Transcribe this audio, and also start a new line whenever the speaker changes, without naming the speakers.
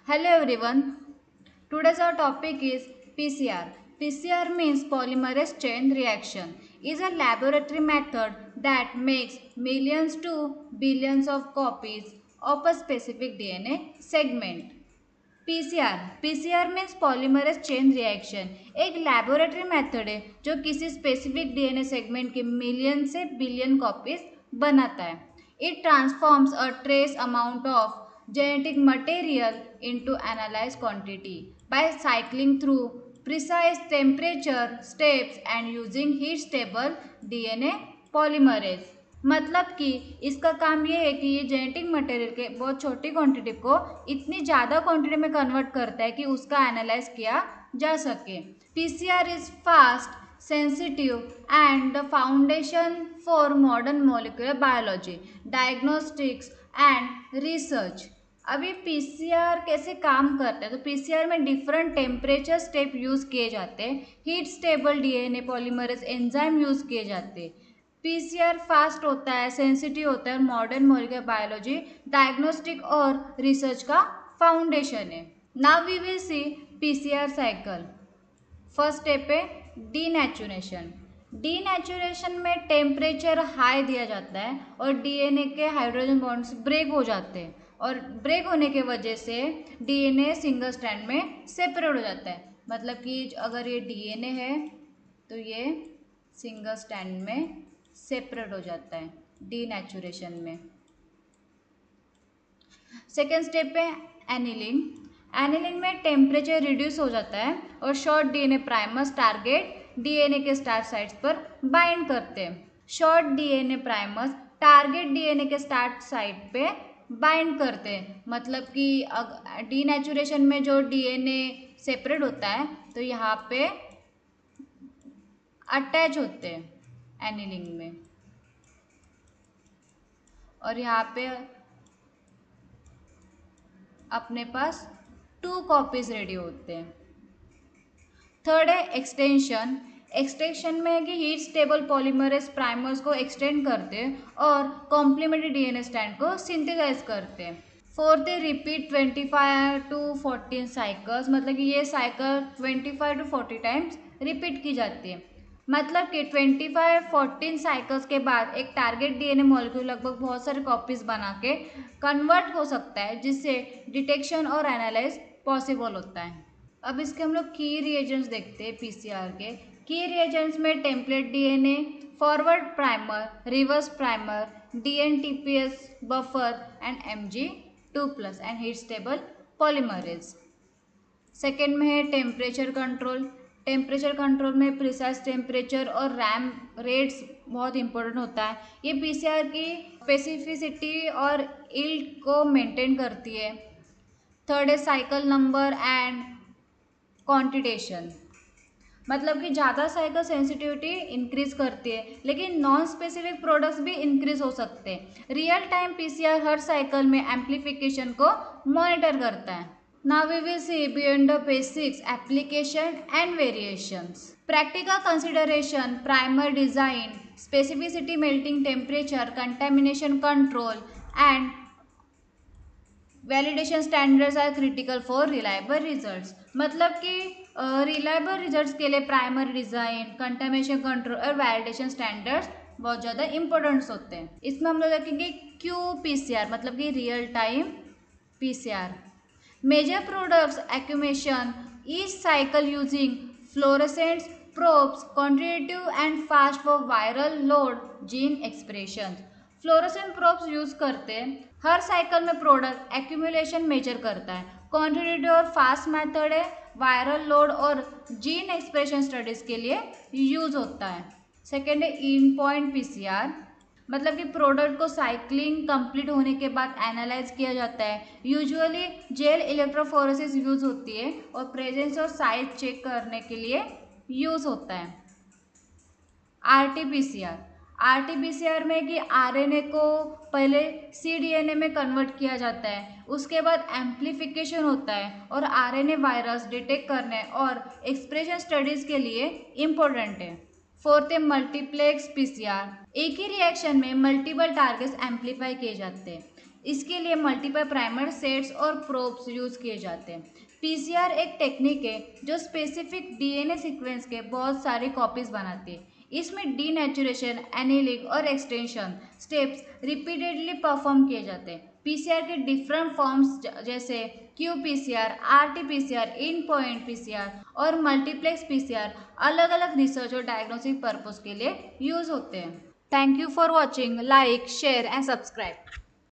Hello everyone. Today's our topic is PCR. PCR means polymerase chain reaction. Is a laboratory method that makes millions to billions of copies of a specific DNA segment. PCR means polymerase chain reaction एक laboratory method है जो किसी specific DNA segment के million से billion copies बनाता है. It transforms a trace amount of genetic material into analyzed quantity by cycling through precise temperature steps and using heat stable DNA polymerase. मतलब कि इसका काम ये है कि ये जेनेटिक मटेरियल के बहुत छोटी क्वांटिटी को इतनी ज़्यादा क्वांटिटी में कन्वर्ट करता है कि उसका एनालाइज किया जा सके. PCR is fast, sensitive and the foundation for modern molecular biology, diagnostics and research. अभी पीसीआर कैसे काम करता है तो पीसीआर में डिफरेंट टेम्परेचर स्टेप यूज़ किए जाते हैं. Heat stable DNA polymerase enzyme use किए जाते हैं. पीसीआर फास्ट होता है, सेंसिटिव होता है, मॉडर्न मॉलिक्यूलर बायोलॉजी, डायग्नोस्टिक और रिसर्च का फाउंडेशन है. Now we will see PCR cycle. First step है डीनेचुरेशन. डीनेचुरेशन में टेम्परेचर हाई दिया जाता है और डीएनए के हाइड्रोजन बॉन्ड्स ब्रेक हो जाते हैं और ब्रेक होने के वजह से डीएनए सिंगल स्ट्रैंड में सेपरेट हो जाता है. मतलब कि अगर ये डीएनए है तो ये सिंगल स्ट्रैंड में सेपरेट हो जाता है डीनेचुरेशन में. सेकेंड स्टेप है एनिलिंग. एनिलिंग में टेम्परेचर रिड्यूस हो जाता है और short DNA primers target DNA के स्टार्ट साइट्स पर बाइंड करते हैं. Short DNA primers target DNA के स्टार्ट साइट पे बाइंड करते हैं. मतलब कि डीनेचुरेशन में जो डीएनए सेपरेट होता है तो यहाँ पे अटैच होते हैं एनिलिंग में और यहाँ पे अपने पास 2 कॉपीज रेडी होते हैं. थर्ड है एक्सटेंशन. एक्सटेंशन में है कि हीट स्टेबल पॉलीमरेज प्राइमर्स को एक्सटेंड करते हैं और कॉम्प्लीमेंट्री डीएनए स्ट्रैंड को सिंथेसाइज करते हैं. फोर्थ है रिपीट 25 to 14 साइकिल्स. मतलब कि ये साइकिल 25 to 40 टाइम्स रिपीट की जाती है. मतलब कि 25-14 साइकिल्स के बाद एक टारगेट डीएनए मॉलिक्यूल लगभग बहुत सारे कॉपीज बना के कन्वर्ट हो सकता है जिससे डिटेक्शन और एनालाइज पॉसिबल होता है. अब इसके हम लोग की रिएजेंट्स देखते हैं पीसीआर के. की रिएजेंट्स में template DNA, forward primer, reverse primer, dNTPs buffer and Mg2+ and heat stable polymerase. Second में है टेम्परेचर कंट्रोल. टेम्परेचर कंट्रोल में प्रिसाइज टेम्परेचर और रैम रेट्स बहुत इंपॉर्टेंट होता है. ये पीसीआर की स्पेसिफिसिटी और यील्ड को मेंटेन करती है. थर्ड है साइकिल नंबर एंड क्वांटिटेशन. मतलब कि ज़्यादा साइकिल सेंसिटिविटी इंक्रीज करती है लेकिन नॉन स्पेसिफिक प्रोडक्ट्स भी इंक्रीज हो सकते हैं. रियल टाइम पीसीआर हर साइकिल में एम्प्लीफिकेशन को मॉनिटर करता है. Now we will see beyond the basics, application and variations. Practical consideration, primer design, specificity melting temperature, contamination control and validation standards are critical for reliable results. मतलब कि reliable results के लिए primary design, contamination control और validation standards बहुत ज़्यादा importance होते हैं. इसमें हम लोग देखेंगे क्यू पीसीआर मतलब कि real time PCR. Major products accumulation each cycle using fluorescence probes quantitative and fast for viral load gene expression. Fluorescent probes use करते हैं. हर साइकिल में प्रोडक्ट एक्यूमुलेशन मेजर करता है. क्वांटिटेटिव और फास्ट मेथड है. Viral load और gene expression studies के लिए यूज होता है. सेकेंड है इन पॉइंट पीसीआर. मतलब कि प्रोडक्ट को साइक्लिंग कंप्लीट होने के बाद एनालाइज किया जाता है. यूजुअली जेल इलेक्ट्रोफोरेसिस यूज़ होती है और प्रेजेंस और साइज चेक करने के लिए यूज़ होता है. आरटीपीसीआर. आरटीपीसीआर में कि आरएनए को पहले सीडीएनए में कन्वर्ट किया जाता है, उसके बाद एम्प्लीफिकेशन होता है और आरएनए वायरस डिटेक्ट करने और एक्सप्रेशन स्टडीज़ के लिए इम्पोर्टेंट है. फोर्थ है मल्टीप्लेक्स पीसीआर. एक ही रिएक्शन में मल्टीपल टारगेट्स एम्पलीफाई किए जाते हैं. इसके लिए मल्टीपल प्राइमर सेट्स और प्रोब्स यूज किए जाते हैं। पीसीआर एक टेक्निक है जो स्पेसिफिक डीएनए सीक्वेंस के बहुत सारी कॉपीज बनाती है। इसमें डीनेचुरेशन, एनीलिंग और एक्सटेंशन स्टेप्स रिपीटेडली परफॉर्म किए जाते हैं। पीसीआर के डिफरेंट फॉर्म्स जैसे क्यूपीसीआर, आरटीपीसीआर, इन पॉइंट पीसीआर और मल्टीप्लेक्स पीसीआर अलग अलग रिसर्च और डायग्नोस्टिक पर्पस के लिए यूज होते हैं। Thank you for watching. Like, share and subscribe.